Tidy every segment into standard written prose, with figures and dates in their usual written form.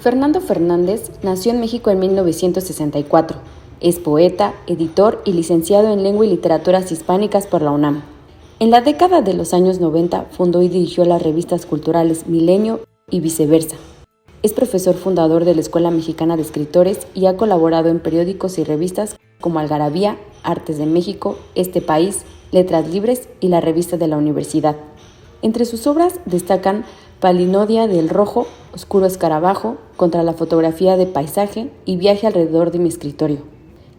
Fernando Fernández nació en México en 1964. Es poeta, editor y licenciado en Lengua y Literaturas Hispánicas por la UNAM. En la década de los años 90 fundó y dirigió las revistas culturales Milenio y Viceversa. Es profesor fundador de la Escuela Mexicana de Escritores y ha colaborado en periódicos y revistas como Algarabía, Artes de México, Este País, Letras Libres y la Revista de la Universidad. Entre sus obras destacan Palinodia del Rojo, Oscuro Escarabajo, Contra la fotografía de paisaje y Viaje alrededor de mi escritorio.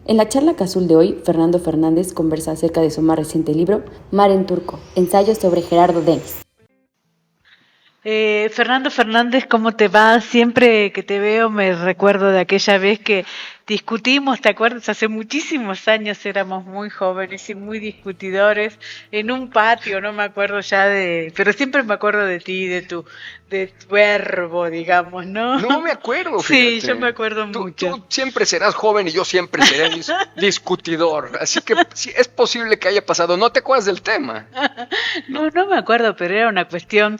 En la charla casual de hoy, Fernando Fernández conversa acerca de su más reciente libro, Mar en Turco, ensayos sobre Gerardo Denis. Fernando Fernández, ¿cómo te va? Siempre que te veo me recuerdo de aquella vez que discutimos, ¿te acuerdas? Hace muchísimos años éramos muy jóvenes y muy discutidores en un patio, no me acuerdo ya pero siempre me acuerdo de ti, de tu verbo, digamos, ¿no? No me acuerdo, fíjate. Sí, yo me acuerdo mucho. Tú siempre serás joven y yo siempre seré discutidor, así que sí, es posible que haya pasado. ¿No te acuerdas del tema? No me acuerdo, pero era una cuestión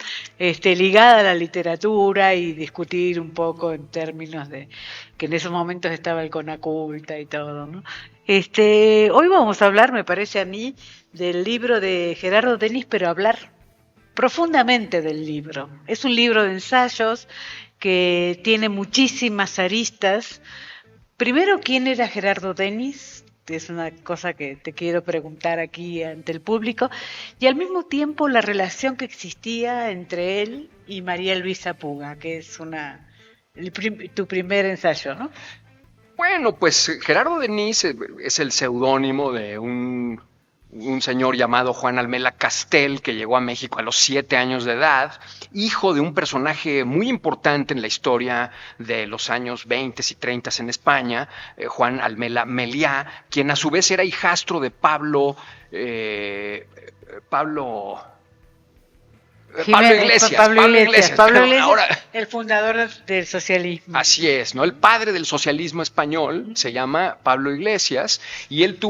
ligada a la literatura y discutir un poco en términos de que en esos momentos estaba el Conaculta y todo, ¿no? Hoy vamos a hablar, me parece a mí, del libro de Gerardo Denis, pero hablar profundamente del libro. Es un libro de ensayos que tiene muchísimas aristas. Primero, ¿quién era Gerardo Denis? Es una cosa que te quiero preguntar aquí ante el público, y al mismo tiempo la relación que existía entre él y María Luisa Puga, que es tu primer ensayo, ¿no? Bueno, pues Gerardo Denis es el seudónimo de un señor llamado Juan Almela Castel, que llegó a México a los 7 años de edad, hijo de un personaje muy importante en la historia de los años 20 y 30 en España, Juan Almela Meliá, quien a su vez era hijastro de Pablo Iglesias. Pablo Iglesias, ahora, el fundador del socialismo. Así es, ¿no? El padre del socialismo español se llama Pablo Iglesias y él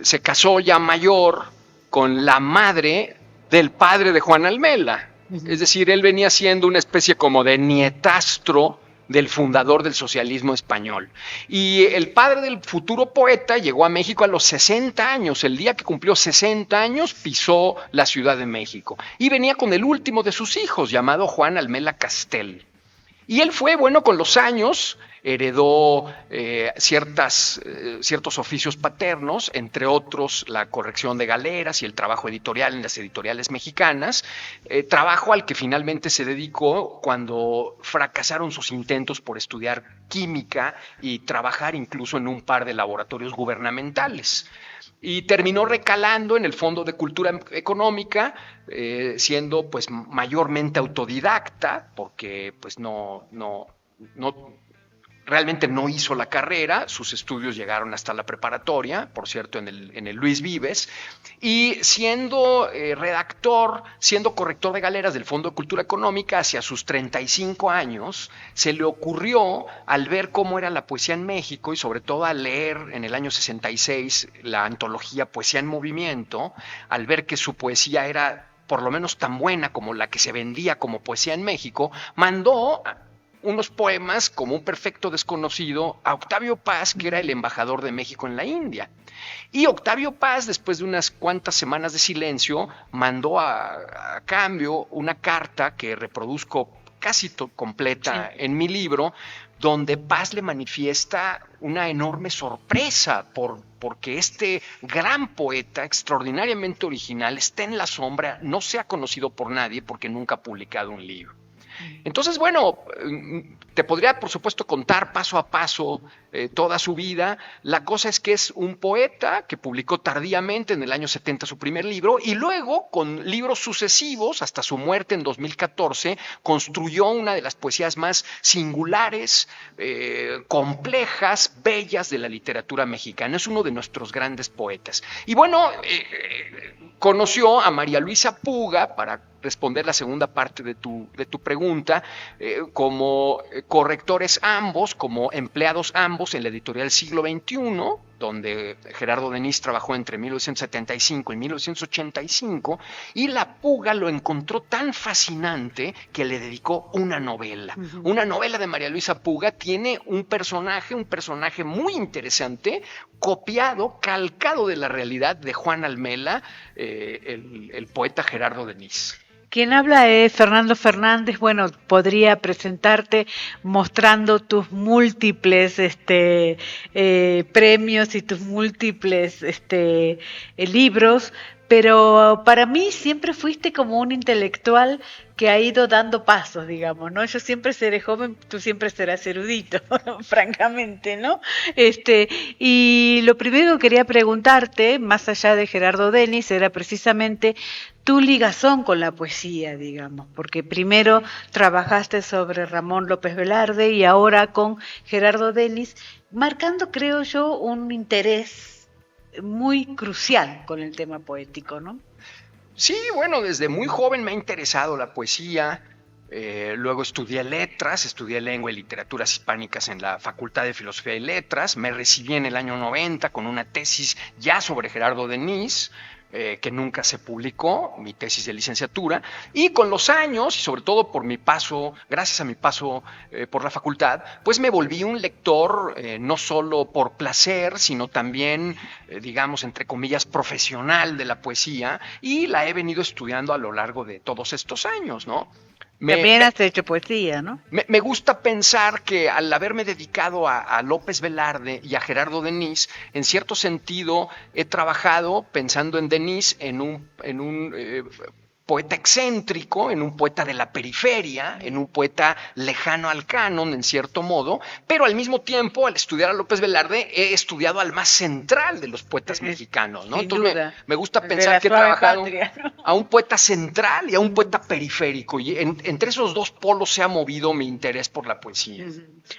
se casó ya mayor con la madre del padre de Juan Almela. Es decir, él venía siendo una especie como de nietastro del fundador del socialismo español. Y el padre del futuro poeta llegó a México a los 60 años. El día que cumplió 60 años pisó la Ciudad de México. Y venía con el último de sus hijos, llamado Juan Almela Castel. Y él fue, con los años heredó ciertos oficios paternos, entre otros la corrección de galeras y el trabajo editorial en las editoriales mexicanas, trabajo al que finalmente se dedicó cuando fracasaron sus intentos por estudiar química y trabajar incluso en un par de laboratorios gubernamentales. Y terminó recalando en el Fondo de Cultura Económica, siendo pues mayormente autodidacta, porque pues realmente no hizo la carrera. Sus estudios llegaron hasta la preparatoria, por cierto, en el Luis Vives, y siendo redactor, siendo corrector de galeras del Fondo de Cultura Económica hacia sus 35 años, se le ocurrió, al ver cómo era la poesía en México y sobre todo al leer en el año 66 la antología Poesía en Movimiento, al ver que su poesía era por lo menos tan buena como la que se vendía como poesía en México, mandó unos poemas como un perfecto desconocido a Octavio Paz, que era el embajador de México en la India. Y Octavio Paz, después de unas cuantas semanas de silencio, mandó a cambio una carta que reproduzco casi completa en mi libro, donde Paz le manifiesta una enorme sorpresa porque este gran poeta, extraordinariamente original, está en la sombra, no se ha conocido por nadie porque nunca ha publicado un libro. Entonces, te podría, por supuesto, contar paso a paso toda su vida. La cosa es que es un poeta que publicó tardíamente en el año 70 su primer libro y luego, con libros sucesivos, hasta su muerte en 2014, construyó una de las poesías más singulares, complejas, bellas de la literatura mexicana. Es uno de nuestros grandes poetas. Y conoció a María Luisa Puga, para responder la segunda parte de tu pregunta, como correctores ambos, como empleados ambos en la editorial Siglo XXI, donde Gerardo Denis trabajó entre 1975 y 1985, y La Puga lo encontró tan fascinante que le dedicó una novela. Una novela de María Luisa Puga tiene un personaje muy interesante, copiado, calcado de la realidad de Juan Almela, el poeta Gerardo Denis. Quien habla es Fernando Fernández. Bueno, podría presentarte mostrando tus múltiples premios y tus múltiples libros, pero para mí siempre fuiste como un intelectual que ha ido dando pasos, digamos, ¿no? Yo siempre seré joven, tú siempre serás erudito, francamente, ¿no? Y lo primero que quería preguntarte, más allá de Gerardo Denis, era precisamente tu ligazón con la poesía, digamos, porque primero trabajaste sobre Ramón López Velarde y ahora con Gerardo Denis, marcando, creo yo, un interés muy crucial con el tema poético, ¿no? Sí, bueno, desde muy joven me ha interesado la poesía. Luego estudié lengua y literaturas hispánicas en la Facultad de Filosofía y Letras. Me recibí en el año 90 con una tesis ya sobre Gerardo Denis, que nunca se publicó, mi tesis de licenciatura, y con los años, y sobre todo por mi paso, gracias a mi paso por la facultad, pues me volví un lector no solo por placer, sino también, digamos, entre comillas, profesional de la poesía, y la he venido estudiando a lo largo de todos estos años, ¿no? También has hecho poesía, ¿no? Me gusta pensar que al haberme dedicado a López Velarde y a Gerardo Denis, en cierto sentido he trabajado pensando en Denis en un poeta excéntrico, en un poeta de la periferia, en un poeta lejano al canon, en cierto modo, pero al mismo tiempo, al estudiar a López Velarde, he estudiado al más central de los poetas mexicanos, ¿no? Entonces me gusta pensar que he trabajado patria, ¿no? A un poeta central y a un poeta periférico, y entre esos dos polos se ha movido mi interés por la poesía.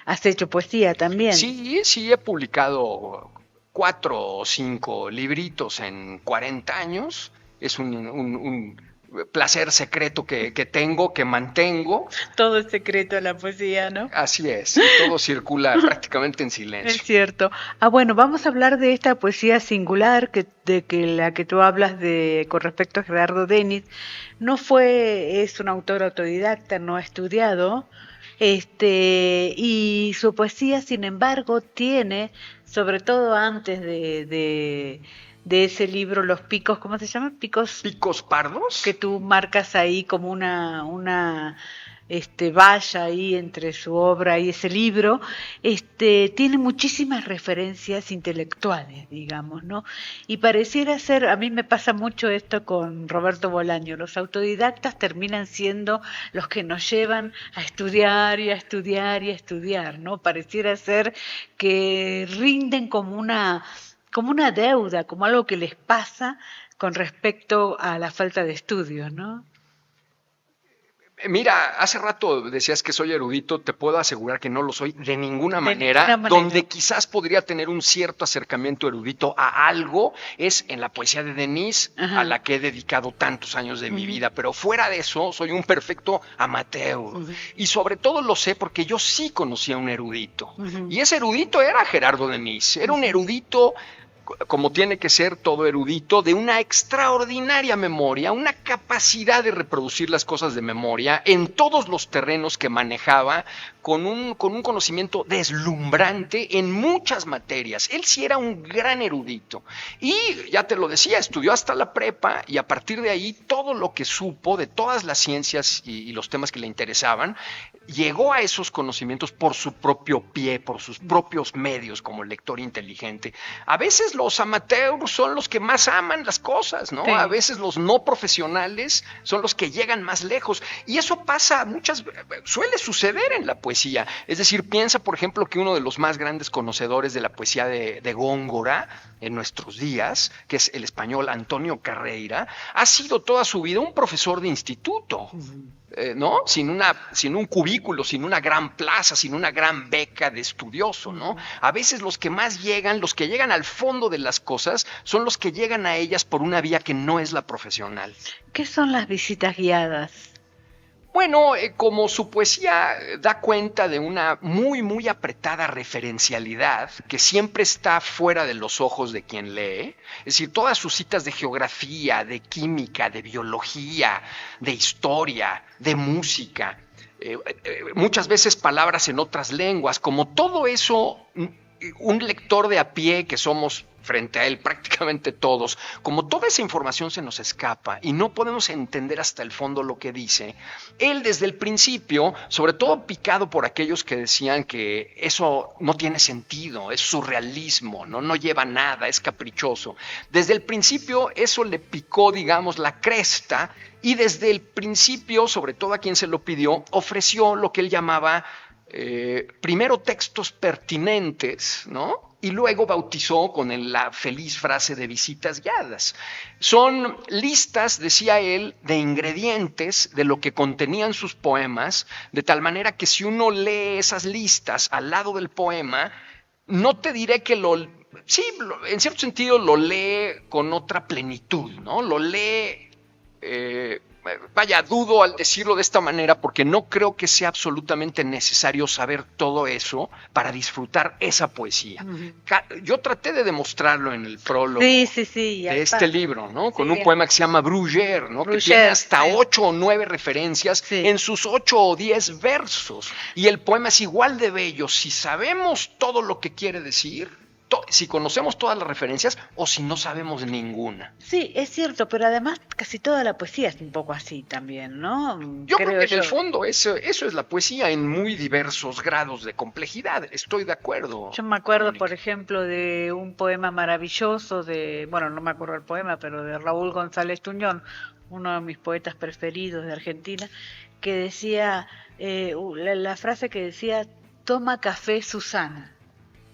¿Has hecho poesía también? Sí, he publicado 4 o 5 libritos en 40 años, es un placer secreto que tengo, que mantengo. Todo es secreto en la poesía, ¿no? Así es, todo circula prácticamente en silencio. Es cierto. Bueno, vamos a hablar de esta poesía singular la que tú hablas con respecto a Gerardo Denis. Es un autor autodidacta, no ha estudiado, y su poesía, sin embargo, tiene, sobre todo antes de ese libro, Los Picos, ¿cómo se llama? ¿Picos pardos? Que tú marcas ahí como una valla ahí entre su obra y ese libro, tiene muchísimas referencias intelectuales, digamos, ¿no? Y pareciera ser, a mí me pasa mucho esto con Roberto Bolaño, los autodidactas terminan siendo los que nos llevan a estudiar y a estudiar y a estudiar, ¿no? Pareciera ser que rinden como una deuda, como algo que les pasa con respecto a la falta de estudios, ¿no? Mira, hace rato decías que soy erudito, te puedo asegurar que no lo soy de ninguna manera. Donde quizás podría tener un cierto acercamiento erudito a algo es en la poesía de Denis, a la que he dedicado tantos años de mi vida, pero fuera de eso soy un perfecto amateur. Y sobre todo lo sé porque yo sí conocía a un erudito, y ese erudito era Gerardo Denis, era un erudito, como tiene que ser todo erudito, de una extraordinaria memoria, una capacidad de reproducir las cosas de memoria en todos los terrenos que manejaba, con un conocimiento deslumbrante en muchas materias. Él sí era un gran erudito. Y ya te lo decía, estudió hasta la prepa, y a partir de ahí todo lo que supo de todas las ciencias y los temas que le interesaban, llegó a esos conocimientos por su propio pie, por sus propios medios como lector inteligente. A veces los amateurs son los que más aman las cosas, ¿no? Sí. A veces los no profesionales son los que llegan más lejos. Y eso suele suceder en la poesía. Es decir, piensa, por ejemplo, que uno de los más grandes conocedores de la poesía de Góngora en nuestros días, que es el español Antonio Carreira, ha sido toda su vida un profesor de instituto. ¿No? Sin un cubículo, sin una gran plaza, sin una gran beca de estudioso, ¿no? A veces los que más llegan, los que llegan al fondo de las cosas, son los que llegan a ellas por una vía que no es la profesional. ¿Qué son las visitas guiadas? Bueno, como su poesía da cuenta de una muy, muy apretada referencialidad que siempre está fuera de los ojos de quien lee, es decir, todas sus citas de geografía, de química, de biología, de historia, de música, muchas veces palabras en otras lenguas, como todo eso, un lector de a pie que somos frente a él prácticamente todos, como toda esa información se nos escapa y no podemos entender hasta el fondo lo que dice, él desde el principio, sobre todo picado por aquellos que decían que eso no tiene sentido, es surrealismo, no lleva nada, es caprichoso, desde el principio eso le picó, digamos, la cresta, y desde el principio, sobre todo a quien se lo pidió, ofreció lo que él llamaba primero textos pertinentes, ¿no? Y luego bautizó con la feliz frase de visitas guiadas. Son listas, decía él, de ingredientes de lo que contenían sus poemas, de tal manera que si uno lee esas listas al lado del poema, no te diré que sí, en cierto sentido lo lee con otra plenitud, ¿no? Lo lee... Vaya, dudo al decirlo de esta manera porque no creo que sea absolutamente necesario saber todo eso para disfrutar esa poesía. Yo traté de demostrarlo en el prólogo de este libro, ¿no? Con un poema que se llama Brugère, ¿no? Que tiene hasta 8 o 9 referencias en sus 8 o 10 versos. Y el poema es igual de bello si sabemos todo lo que quiere decir, si conocemos todas las referencias o si no sabemos ninguna. Sí, es cierto, pero además casi toda la poesía es un poco así también, ¿no? Yo creo que en el fondo eso es la poesía en muy diversos grados de complejidad, estoy de acuerdo. Yo me acuerdo, por ejemplo, de un poema maravilloso bueno, no me acuerdo el poema, pero de Raúl González Tuñón, uno de mis poetas preferidos de Argentina, que decía, la frase que decía, toma café Susana.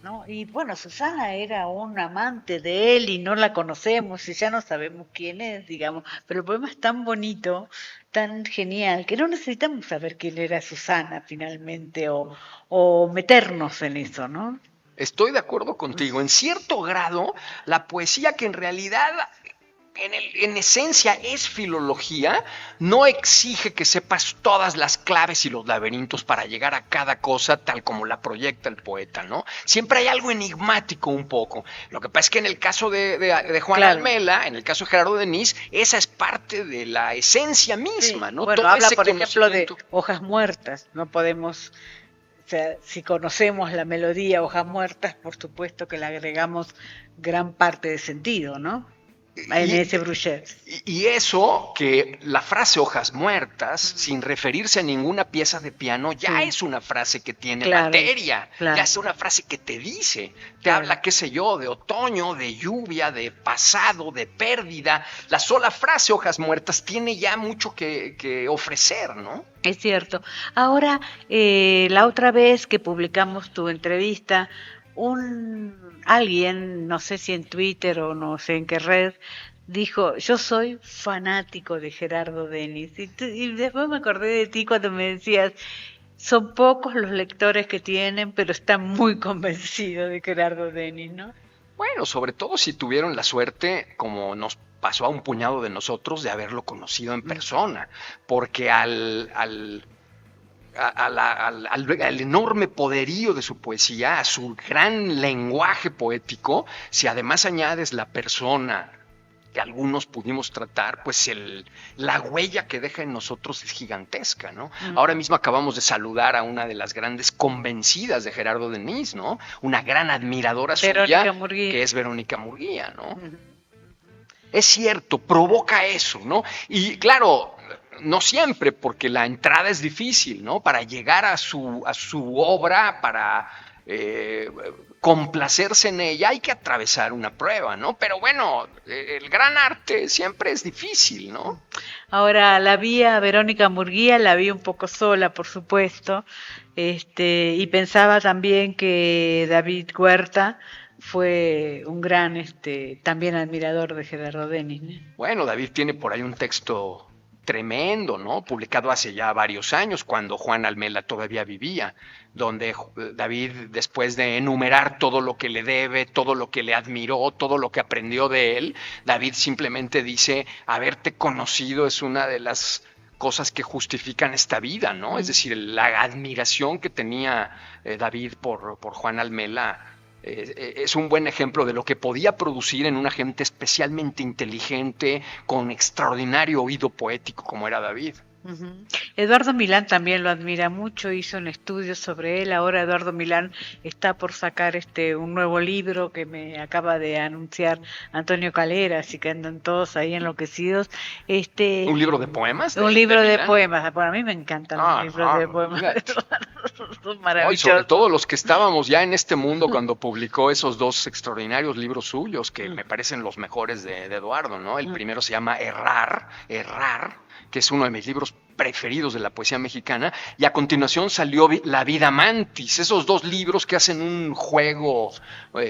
¿No? Y bueno, Susana era un amante de él y no la conocemos y ya no sabemos quién es, digamos, pero el poema es tan bonito, tan genial, que no necesitamos saber quién era Susana finalmente o meternos en eso, ¿no? Estoy de acuerdo contigo. En cierto grado, la poesía que en realidad... En esencia es filología, no exige que sepas todas las claves y los laberintos para llegar a cada cosa tal como la proyecta el poeta, ¿no? Siempre hay algo enigmático un poco. Lo que pasa es que en el caso de Juan Almela, en el caso de Gerardo Denis, esa es parte de la esencia misma, ¿no? Bueno, habla, por ejemplo, de Hojas Muertas. No podemos... O sea, si conocemos la melodía Hojas Muertas, por supuesto que le agregamos gran parte de sentido, ¿no? En ese Brugère. Y eso, que la frase Hojas Muertas, sin referirse a ninguna pieza de piano, ya es una frase que tiene materia, ya es una frase que te dice, te habla, qué sé yo, de otoño, de lluvia, de pasado, de pérdida. La sola frase Hojas Muertas tiene ya mucho que ofrecer, ¿no? Es cierto. Ahora, la otra vez que publicamos tu entrevista, alguien, no sé si en Twitter o no sé en qué red, dijo, yo soy fanático de Gerardo Denis. Y después me acordé de ti cuando me decías, son pocos los lectores que tienen, pero están muy convencidos de Gerardo Denis, ¿no? Bueno, sobre todo si tuvieron la suerte, como nos pasó a un puñado de nosotros, de haberlo conocido en persona, porque al enorme poderío de su poesía, a su gran lenguaje poético, si además añades la persona que algunos pudimos tratar, pues la huella que deja en nosotros es gigantesca, ¿no? Ahora mismo acabamos de saludar a una de las grandes convencidas de Gerardo Denis, ¿no? Una gran admiradora suya, que es Verónica Murguía, ¿no? Es cierto, provoca eso, ¿no? Y claro, no siempre, porque la entrada es difícil, ¿no? Para llegar a su obra, para complacerse en ella, hay que atravesar una prueba, ¿no? Pero bueno, el gran arte siempre es difícil, ¿no? Ahora, la vi a Verónica Murguía, la vi un poco sola, por supuesto, y pensaba también que David Huerta fue un gran, también admirador de Gerardo Denis, ¿no? Bueno, David tiene por ahí un texto tremendo, ¿no? Publicado hace ya varios años, cuando Juan Almela todavía vivía, donde David, después de enumerar todo lo que le debe, todo lo que le admiró, todo lo que aprendió de él, David simplemente dice, haberte conocido es una de las cosas que justifican esta vida, ¿no? Es decir, la admiración que tenía David por Juan Almela es un buen ejemplo de lo que podía producir en una gente especialmente inteligente, con extraordinario oído poético como era David. Eduardo Milán también lo admira mucho, hizo un estudio sobre él. Ahora Eduardo Milán está por sacar un nuevo libro que me acaba de anunciar Antonio Calera, así que andan todos ahí enloquecidos. ¿Un libro de poemas? Un libro de poemas. Bueno, a mí me encantan los libros de poemas. Son maravillosos. Y sobre todo los que estábamos ya en este mundo cuando publicó esos dos extraordinarios libros suyos, que me parecen los mejores de Eduardo, ¿no? El primero se llama Errar, que es uno de mis libros preferidos de la poesía mexicana, y a continuación salió La vida mantis. Esos dos libros que hacen un juego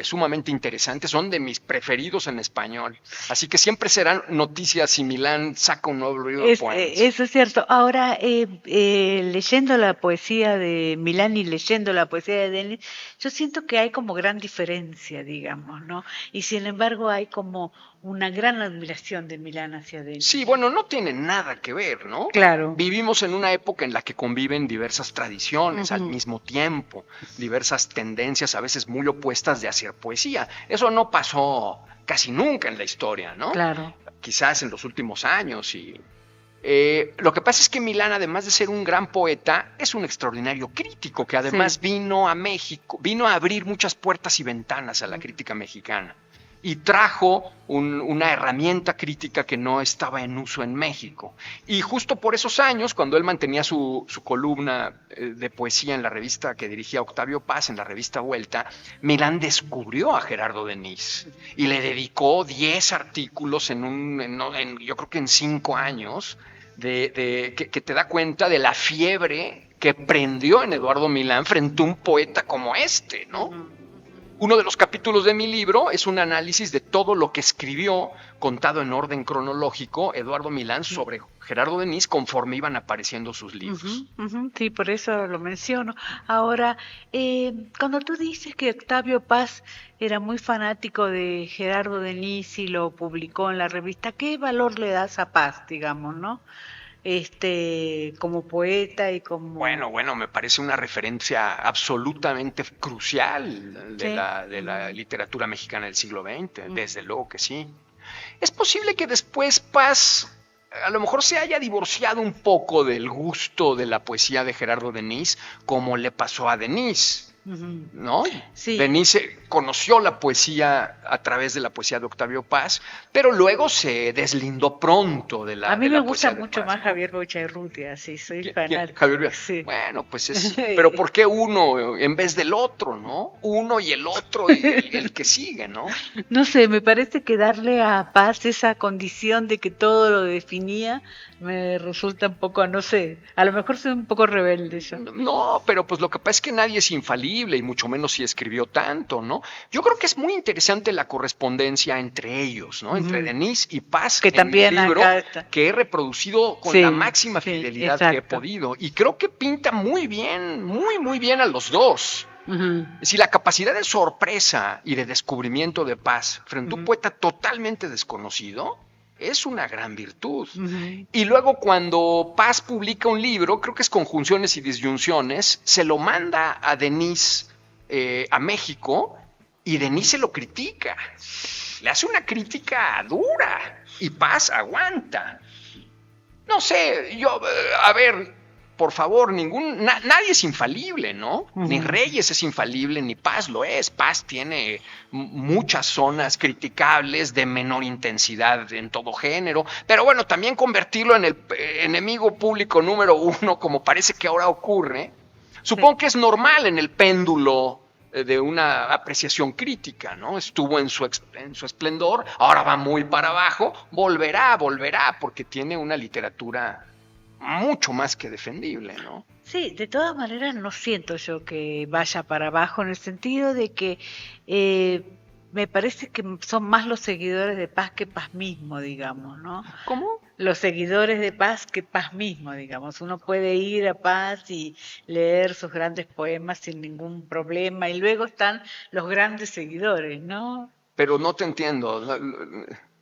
sumamente interesante, son de mis preferidos en español. Así que siempre serán noticias si Milán saca un nuevo libro de poemas. Eso es cierto. Ahora, leyendo la poesía de Milán y leyendo la poesía de Denis, yo siento que hay como gran diferencia, digamos, ¿no? Y sin embargo hay como una gran admiración de Milán hacia Denis. Sí, bueno, no tiene nada que ver, ¿no? Claro. Vivimos en una época en la que conviven diversas tradiciones al mismo tiempo, diversas tendencias a veces muy opuestas de hacer poesía. Eso no pasó casi nunca en la historia, ¿no? Claro. Quizás en los últimos años. Lo que pasa es que Milán, además de ser un gran poeta, es un extraordinario crítico que además vino a México, vino a abrir muchas puertas y ventanas a la crítica mexicana. Y trajo una herramienta crítica que no estaba en uso en México. Y justo por esos años, cuando él mantenía su columna de poesía en la revista que dirigía Octavio Paz, en la revista Vuelta, Milán descubrió a Gerardo Denis y le dedicó 10 artículos yo creo que en 5 años, que te da cuenta de la fiebre que prendió en Eduardo Milán frente a un poeta como este, ¿no? Uno de los capítulos de mi libro es un análisis de todo lo que escribió, contado en orden cronológico, Eduardo Milán sobre Gerardo Denis conforme iban apareciendo sus libros. Sí, por eso lo menciono. Ahora, cuando tú dices que Octavio Paz era muy fanático de Gerardo Denis y lo publicó en la revista, ¿qué valor le das a Paz, digamos, no? Como poeta y como... Bueno, me parece una referencia absolutamente crucial de la literatura mexicana del siglo XX, desde luego que sí. Es posible que después Paz a lo mejor se haya divorciado un poco del gusto de la poesía de Gerardo Denis, como le pasó a Denis. ¿No? Sí. Denis conoció la poesía a través de la poesía de Octavio Paz, pero luego se deslindó pronto de la. A mí me gusta mucho más Javier Bocairrutia, sí, soy fanático. Javier, sí. Bueno, pues pero ¿por qué uno en vez del otro, no? Uno y el otro y el que sigue, ¿no? No sé, me parece que darle a Paz esa condición de que todo lo definía me resulta un poco, no sé, a lo mejor soy un poco rebelde yo. No, pero pues lo que pasa es que nadie es infalible y mucho menos si escribió tanto, ¿no? Yo creo que es muy interesante la correspondencia entre ellos, ¿no? Entre Denis y Paz, que también mi libro, que he reproducido con la máxima fidelidad que he podido. Y creo que pinta muy bien, muy bien a los dos. Es decir, la capacidad de sorpresa y de descubrimiento de Paz frente a un poeta totalmente desconocido es una gran virtud. Y luego cuando Paz publica un libro, creo que es Conjunciones y Disyunciones, se lo manda a Denis a México y Denis se lo critica. Le hace una crítica dura y Paz aguanta. No sé, a ver, por favor, nadie es infalible, ¿no? Ni Reyes es infalible, ni Paz lo es. Paz tiene muchas zonas criticables de menor intensidad en todo género, pero bueno, también convertirlo en el enemigo público número 1, como parece que ahora ocurre, supongo que es normal en el péndulo de una apreciación crítica, ¿no? Estuvo en su esplendor, ahora va muy para abajo, volverá, porque tiene una literatura mucho más que defendible, ¿no? Sí, de todas maneras no siento yo que vaya para abajo en el sentido de que me parece que son más los seguidores de Paz que Paz mismo, digamos, ¿no? ¿Cómo? Los seguidores de Paz que Paz mismo, digamos. Uno puede ir a Paz y leer sus grandes poemas sin ningún problema y luego están los grandes seguidores, ¿no? Pero no te entiendo.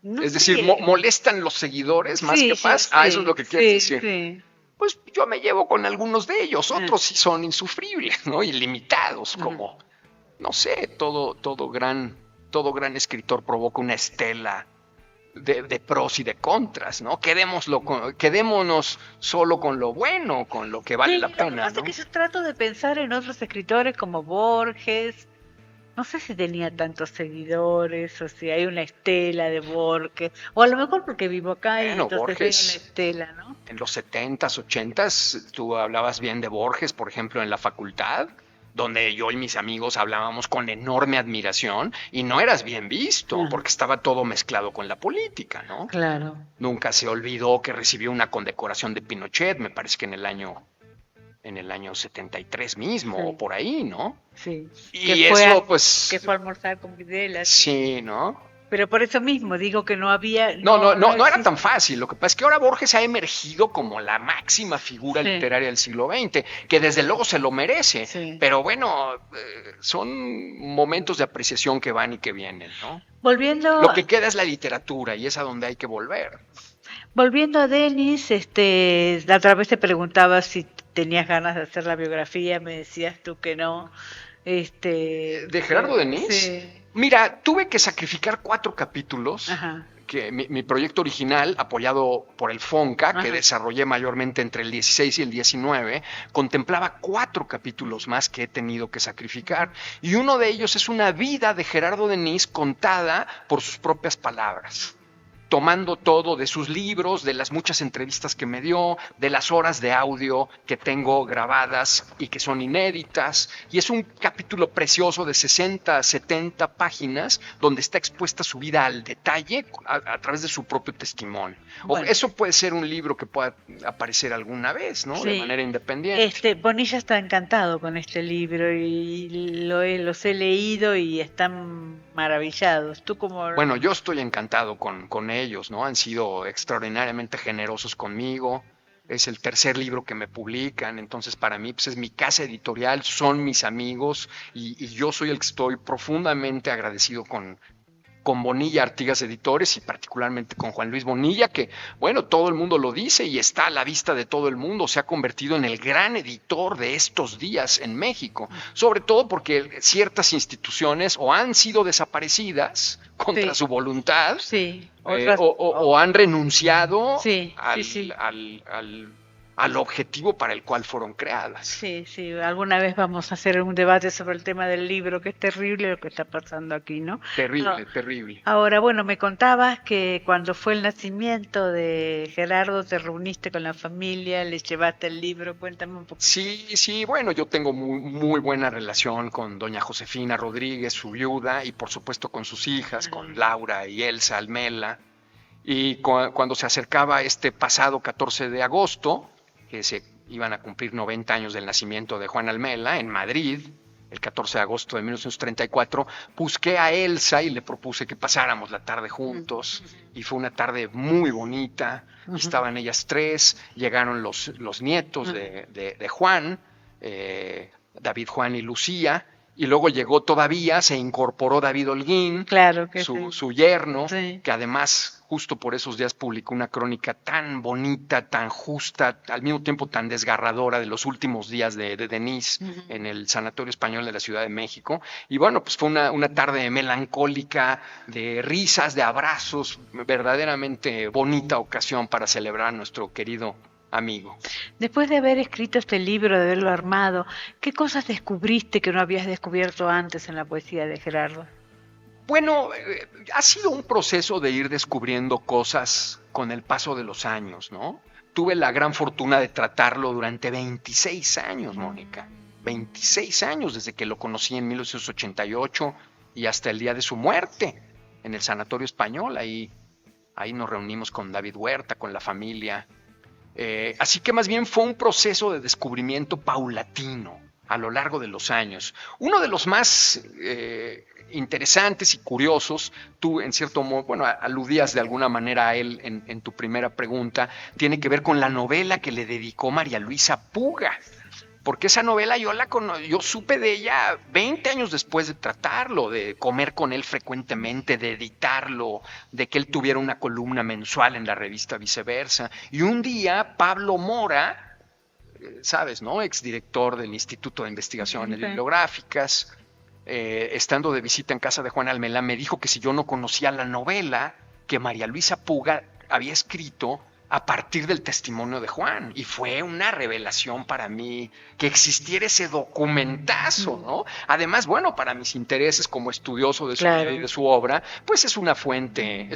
No Es sé. decir, molestan los seguidores más Sí, que sí, paz. Eso es lo que quieres decir. Sí. Pues yo me llevo con algunos de ellos, Ah. otros sí son insufribles, ¿no? Ilimitados, Ujú. como, no sé, todo gran escritor provoca una estela de pros y de contras, ¿no? Quedémonos solo con lo bueno, con lo que vale la Lo que pena, pasa ¿no? es que yo trato de pensar en otros escritores como Borges. No sé si tenía tantos seguidores o si hay una estela de Borges. O a lo mejor porque vivo acá y Bueno, entonces veo la Borges, estela, ¿no? en los 70s, 80s, tú hablabas bien de Borges, por ejemplo, en la facultad, donde yo y mis amigos hablábamos con enorme admiración y no eras bien visto, Ajá. porque estaba todo mezclado con la política, ¿no? Claro. Nunca se olvidó que recibió una condecoración de Pinochet, me parece que en el año 73 mismo, Sí. o por ahí, ¿no? Sí. Y eso, pues, Que fue a almorzar con Videla. Así. sí, ¿no? Pero por eso mismo digo que no había. No era existe. tan fácil. Lo que pasa es que ahora Borges ha emergido como la máxima figura Sí. literaria del siglo XX, que desde luego se lo merece. Sí. Pero bueno, son momentos de apreciación que van y que vienen, ¿no? Volviendo. Lo que queda es la literatura y es a donde hay que volver. Volviendo a Denis, la otra vez te preguntaba si tenías ganas de hacer la biografía, me decías tú que no. ¿De Gerardo Denis? Sí. Mira, tuve que sacrificar 4 capítulos. Ajá. Que mi proyecto original, apoyado por el FONCA, Ajá. que desarrollé mayormente entre el 16 y el 19, contemplaba 4 capítulos más que he tenido que sacrificar. Y uno de ellos es una vida de Gerardo Denis contada por sus propias palabras, tomando todo de sus libros, de las muchas entrevistas que me dio, de las horas de audio que tengo grabadas y que son inéditas. Y es un capítulo precioso de 60, 70 páginas donde está expuesta su vida al detalle a través de su propio testimonio. Bueno. Eso puede ser un libro que pueda aparecer alguna vez, ¿no? Sí. De manera independiente. Bonilla está encantado con este libro y los he leído y están maravillados. ¿Tú cómo? Bueno, yo estoy encantado con ellos, ¿no? Han sido extraordinariamente generosos conmigo. Es el 3er libro que me publican, entonces para mí pues es mi casa editorial, son mis amigos y yo soy el que estoy profundamente agradecido con Bonilla Artigas Editores y particularmente con Juan Luis Bonilla, que, bueno, todo el mundo lo dice y está a la vista de todo el mundo, se ha convertido en el gran editor de estos días en México, sobre todo porque ciertas instituciones o han sido desaparecidas contra su voluntad, o han renunciado al objetivo para el cual fueron creadas. Sí, alguna vez vamos a hacer un debate sobre el tema del libro, que es terrible lo que está pasando aquí, ¿no? Terrible. Ahora, bueno, me contabas que cuando fue el nacimiento de Gerardo te reuniste con la familia, le llevaste el libro, cuéntame un poco. Sí, bueno, yo tengo muy buena relación con doña Josefina Rodríguez, su viuda, y por supuesto con sus hijas, con Laura y Elsa Almela. Y cuando se acercaba este pasado 14 de agosto, que se iban a cumplir 90 años del nacimiento de Juan Almela en Madrid, el 14 de agosto de 1934, busqué a Elsa y le propuse que pasáramos la tarde juntos, y fue una tarde muy bonita. Estaban ellas 3, llegaron los nietos de Juan, David, Juan y Lucía, y luego llegó todavía, se incorporó David Holguín, claro que su yerno, sí, que además justo por esos días publicó una crónica tan bonita, tan justa, al mismo tiempo tan desgarradora de los últimos días de Denis en el Sanatorio Español de la Ciudad de México. Y bueno, pues fue una tarde melancólica, de risas, de abrazos, verdaderamente bonita ocasión para celebrar a nuestro querido amigo. Después de haber escrito este libro, de haberlo armado, ¿qué cosas descubriste que no habías descubierto antes en la poesía de Gerardo? Bueno, ha sido un proceso de ir descubriendo cosas con el paso de los años, ¿no? Tuve la gran fortuna de tratarlo durante 26 años, Mónica. 26 años desde que lo conocí en 1988 y hasta el día de su muerte en el Sanatorio Español. Ahí nos reunimos con David Huerta, con la familia. Así que más bien fue un proceso de descubrimiento paulatino a lo largo de los años. Uno de los más interesantes y curiosos, tú en cierto modo, bueno, aludías de alguna manera a él en tu primera pregunta, tiene que ver con la novela que le dedicó María Luisa Puga. porque esa novela yo supe de ella 20 años después de tratarlo, de comer con él frecuentemente, de editarlo, de que él tuviera una columna mensual en la revista Viceversa. Y un día Pablo Mora, sabes, ¿no? Exdirector del Instituto de Investigaciones Bibliográficas, estando de visita en casa de Juan Almela, me dijo que si yo no conocía la novela que María Luisa Puga había escrito a partir del testimonio de Juan, y fue una revelación para mí que existiera ese documentazo, ¿no? Además, bueno, para mis intereses como estudioso de su vida y de su obra, pues es una fuente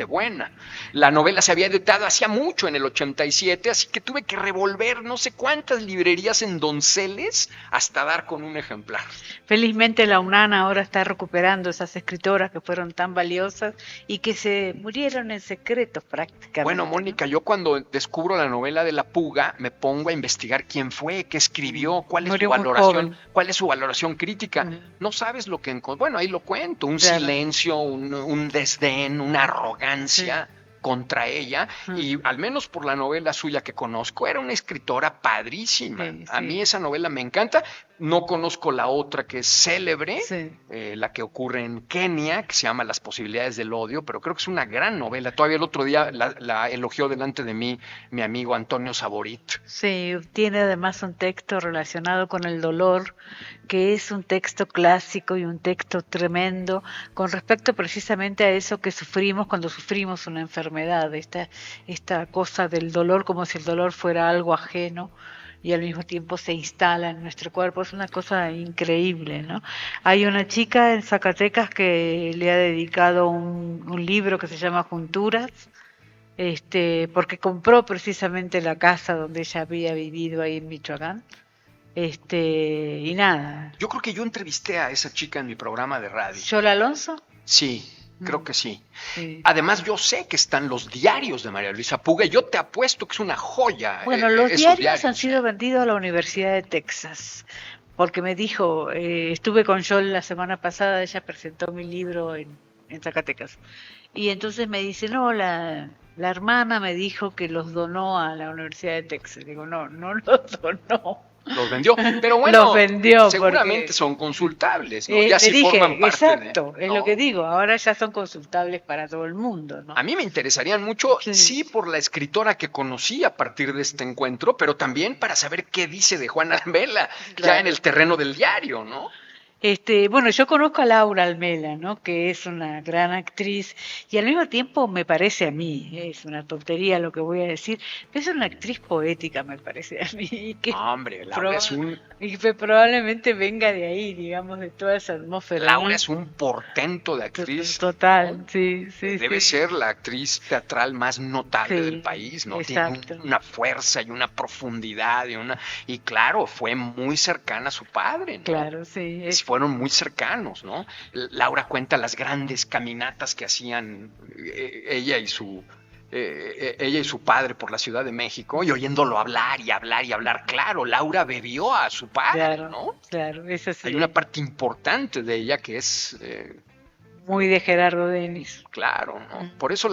buena. La novela se había editado hacía mucho, en el 87, así que tuve que revolver no sé cuántas librerías en Donceles hasta dar con un ejemplar. Felizmente la UNAM ahora está recuperando esas escritoras que fueron tan valiosas y que se murieron en secreto prácticamente. Bueno, Mónica, yo cuando descubro la novela de La Puga me pongo a investigar quién fue, qué escribió, cuál es su valoración crítica. No sabes lo que encontré. Bueno, ahí lo cuento, un silencio, un desdén, una arrogancia contra ella, y al menos por la novela suya que conozco, era una escritora padrísima. A mí esa novela me encanta. No conozco la otra que es célebre, la que ocurre en Kenia, que se llama Las posibilidades del odio, pero creo que es una gran novela. Todavía el otro día la elogió delante de mí mi amigo Antonio Saborit. Sí, tiene además un texto relacionado con el dolor, que es un texto clásico y un texto tremendo con respecto precisamente a eso que sufrimos cuando sufrimos una enfermedad, esta cosa del dolor como si el dolor fuera algo ajeno y al mismo tiempo se instala en nuestro cuerpo. Es una cosa increíble, ¿no? Hay una chica en Zacatecas que le ha dedicado un libro que se llama Junturas, porque compró precisamente la casa donde ella había vivido ahí en Michoacán. Y nada. Yo creo que yo entrevisté a esa chica en mi programa de radio. ¿Yola Alonso? Sí. Creo que sí. Además, yo sé que están los diarios de María Luisa Puga, y yo te apuesto que es una joya. Bueno, los diarios han sido vendidos a la Universidad de Texas, porque me dijo, estuve con Yol la semana pasada, ella presentó mi libro en Zacatecas, y entonces me dice, no, la hermana me dijo que los donó a la Universidad de Texas. Digo, no los donó. Los vendió, pero bueno, los vendió seguramente son consultables, ¿no? Ya sí dije, forman parte exacto, es lo que digo, ahora ya son consultables para todo el mundo, ¿no? A mí me interesarían mucho, sí, por la escritora que conocí a partir de este encuentro, pero también para saber qué dice de Juan Almela, ya en el terreno del diario, ¿no? Bueno, yo conozco a Laura Almela, ¿no? Que es una gran actriz y al mismo tiempo me parece a mí, es una tontería lo que voy a decir, pero es una actriz poética, me parece a mí. Que hombre, Laura es y que probablemente venga de ahí, digamos, de toda esa atmósfera. Laura es un portento de actriz. Total, ¿no? sí. Debe ser la actriz teatral más notable del país, ¿no? Exacto. Tiene una fuerza y una profundidad y claro, fue muy cercana a su padre, ¿no? Claro, sí. Fueron muy cercanos, ¿no? Laura cuenta las grandes caminatas que hacían ella y su padre por la Ciudad de México, y oyéndolo hablar y hablar y hablar. Claro, Laura bebió a su padre, ¿no? Claro, eso sí. Hay una parte importante de ella que es muy de Gerardo Denis. Claro, ¿no? Por eso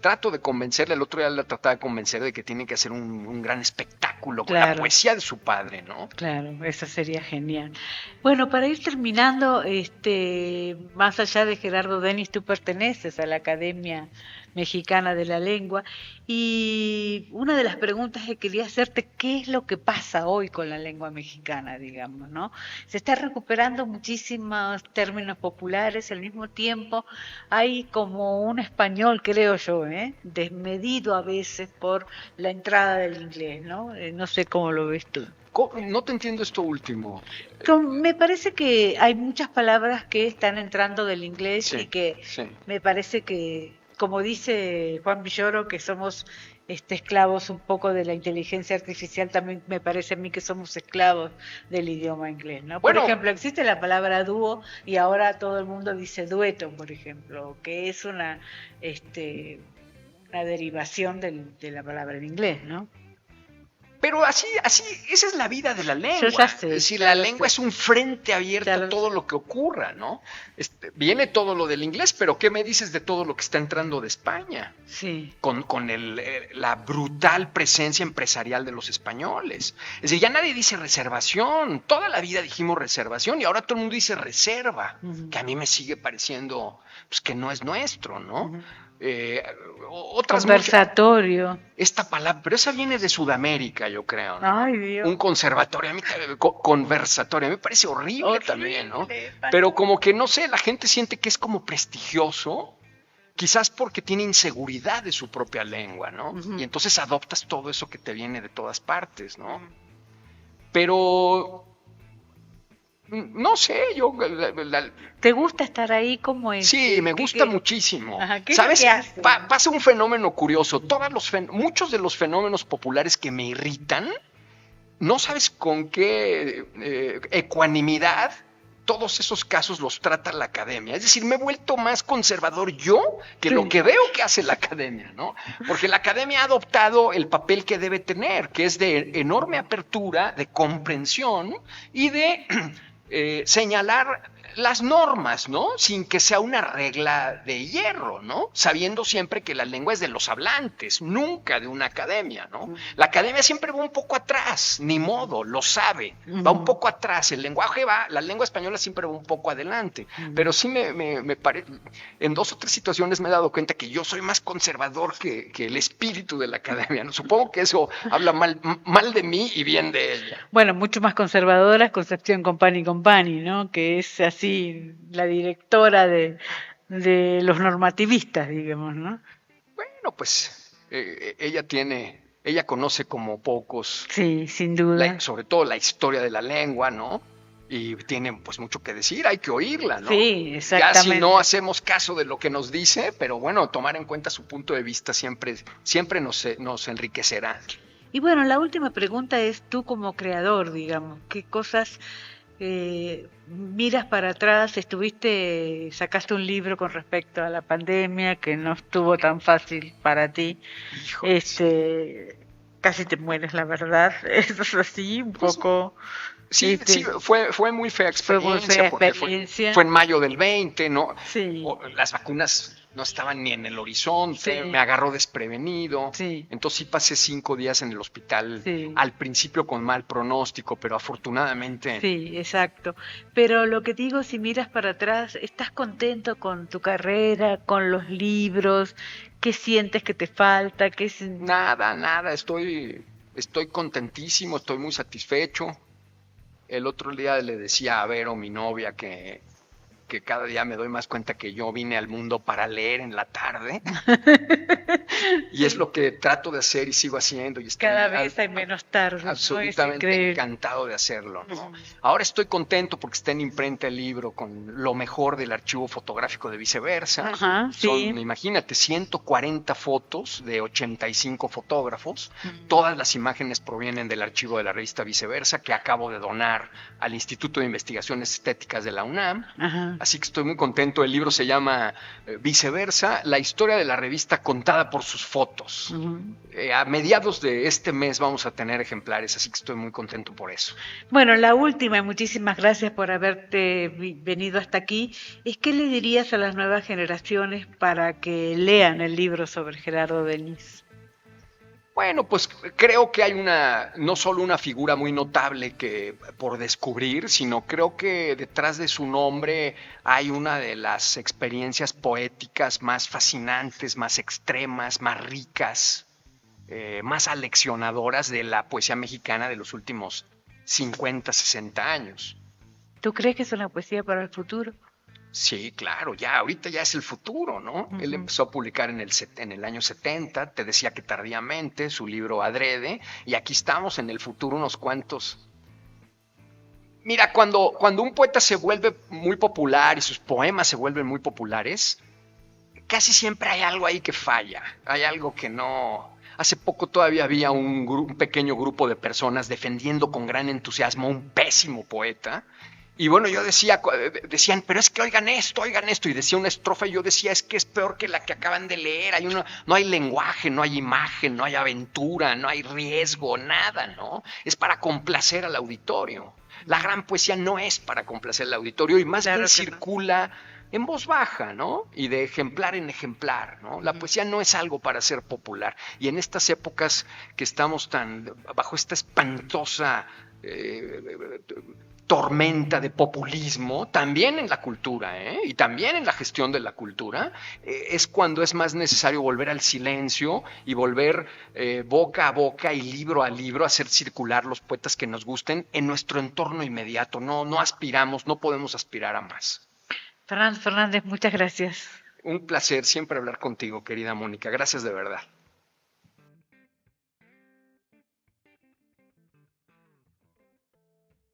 trato de convencerle, el otro día la trataba de convencer de que tiene que hacer un gran espectáculo con la poesía de su padre, ¿no? Claro, eso sería genial. Bueno, para ir terminando, más allá de Gerardo Denis, tú perteneces a la Academia Mexicana de la Lengua, y una de las preguntas que quería hacerte, ¿qué es lo que pasa hoy con la lengua mexicana, digamos, ¿no? Se está recuperando muchísimos términos populares, al mismo tiempo hay como un español, creo yo, desmedido a veces por la entrada del inglés, ¿no? No sé cómo lo ves tú. No te entiendo esto último. Me parece que hay muchas palabras que están entrando del inglés y que me parece que, como dice Juan Villoro, que somos esclavos un poco de la inteligencia artificial, también me parece a mí que somos esclavos del idioma inglés, ¿no? Por ejemplo, existe la palabra dúo y ahora todo el mundo dice dueto, por ejemplo, que es una derivación de la palabra en inglés, ¿no? Pero así, esa es la vida de la lengua. Yo ya sé, es decir, ya la lo lengua sé. es un frente abierto Ya a lo todo sé. lo que ocurra, ¿no? Viene todo lo del inglés, pero ¿qué me dices de todo lo que está entrando de España? Sí. Con la brutal presencia empresarial de los españoles. Es decir, ya nadie dice reservación. Toda la vida dijimos reservación y ahora todo el mundo dice reserva, que a mí me sigue pareciendo pues, que no es nuestro, ¿no? Conversatorio. Esta palabra, pero esa viene de Sudamérica, yo creo, ¿no? Ay, Dios. Un conservatorio, a mí conversatorio, a mí me parece horrible también, ¿no? Pero como que, no sé, la gente siente que es como prestigioso, quizás porque tiene inseguridad de su propia lengua, ¿no? Y entonces adoptas todo eso que te viene de todas partes, ¿no? Pero, no sé, ¿Te gusta estar ahí como es? Sí, me gusta muchísimo. Ajá, ¿qué ¿Sabes? es lo que hace? Pasa un fenómeno curioso. Muchos de los fenómenos populares que me irritan, no sabes con qué ecuanimidad todos esos casos los trata la academia. Es decir, me he vuelto más conservador yo que lo que veo que hace la academia, ¿no? Porque la academia ha adoptado el papel que debe tener, que es de enorme apertura, de comprensión y de señalar las normas, ¿no? Sin que sea una regla de hierro, ¿no? Sabiendo siempre que la lengua es de los hablantes, nunca de una academia, ¿no? La academia siempre va un poco atrás, ni modo, lo sabe, va un poco atrás, la lengua española siempre va un poco adelante, pero sí me parece, en 2 o 3 situaciones me he dado cuenta que yo soy más conservador que el espíritu de la academia, ¿no? Supongo que eso habla mal de mí y bien de ella. Bueno, mucho más conservadora es Concepción Company, ¿no? Que es así la directora de los normativistas, digamos, ¿no? Bueno, pues ella conoce como pocos, Sí, sin duda. sobre todo la historia de la lengua, ¿no? Y tiene pues mucho que decir, hay que oírla, ¿no? Sí, exactamente. Ya si no hacemos caso de lo que nos dice, pero bueno, tomar en cuenta su punto de vista siempre nos enriquecerá. Y bueno, la última pregunta es tú como creador, digamos, ¿qué cosas miras para atrás? Sacaste un libro con respecto a la pandemia que no estuvo tan fácil para ti. Híjole, Casi te mueres, la verdad. Eso es así, un poco. Sí, fue muy fea experiencia. Fue en mayo del 20, ¿no? Sí. Las vacunas no estaban ni en el horizonte, Sí. me agarró desprevenido. Sí. Entonces sí pasé 5 días en el hospital, Sí. al principio con mal pronóstico, pero afortunadamente... Sí, exacto. Pero lo que digo, si miras para atrás, ¿estás contento con tu carrera, con los libros? ¿Qué sientes que te falta? Nada, estoy contentísimo, estoy muy satisfecho. El otro día le decía a Vero, mi novia, que cada día me doy más cuenta que yo vine al mundo para leer en la tarde. Y es lo que trato de hacer y sigo haciendo. Y Cada vez hay menos tardes. Absolutamente ¿no? encantado de hacerlo, ¿no? Ahora estoy contento porque está en imprenta el libro con lo mejor del archivo fotográfico de Viceversa. Ajá, sí. Son, imagínate, 140 fotos de 85 fotógrafos. Todas las imágenes provienen del archivo de la revista Viceversa, que acabo de donar al Instituto de Investigaciones Estéticas de la UNAM. Ajá. Así que estoy muy contento. El libro se llama Viceversa, la historia de la revista contada por sus fotos. A mediados de este mes vamos a tener ejemplares, así que estoy muy contento por eso. Bueno, la última, y muchísimas gracias por haberte venido hasta aquí, es ¿qué le dirías a las nuevas generaciones para que lean el libro sobre Gerardo Denis? Bueno, pues creo que hay no solo una figura muy notable que por descubrir, sino creo que detrás de su nombre hay una de las experiencias poéticas más fascinantes, más extremas, más ricas, más aleccionadoras de la poesía mexicana de los últimos 50, 60 años. ¿Tú crees que es una poesía para el futuro? Sí, claro, ahorita ya es el futuro, ¿no? Él empezó a publicar en el año 70, te decía que tardíamente, su libro Adrede, y aquí estamos en el futuro unos cuantos. Mira, cuando un poeta se vuelve muy popular y sus poemas se vuelven muy populares, casi siempre hay algo ahí que falla, hay algo que no... Hace poco todavía había un pequeño grupo de personas defendiendo con gran entusiasmo a un pésimo poeta, Y bueno, yo decían, pero es que oigan esto, y decía una estrofa y yo decía, es que es peor que la que acaban de leer, no hay lenguaje, no hay imagen, no hay aventura, no hay riesgo, nada, ¿no? Es para complacer al auditorio. La gran poesía no es para complacer al auditorio y más Claro bien que no. circula en voz baja, ¿no? Y de ejemplar en ejemplar, ¿no? La poesía no es algo para ser popular. Y en estas épocas que estamos bajo esta espantosa tormenta de populismo, también en la cultura, y también en la gestión de la cultura, es cuando es más necesario volver al silencio y volver boca a boca y libro a libro a hacer circular los poetas que nos gusten en nuestro entorno inmediato. No aspiramos, no podemos aspirar a más. Fernando Fernández, muchas gracias. Un placer siempre hablar contigo, querida Mónica. Gracias de verdad.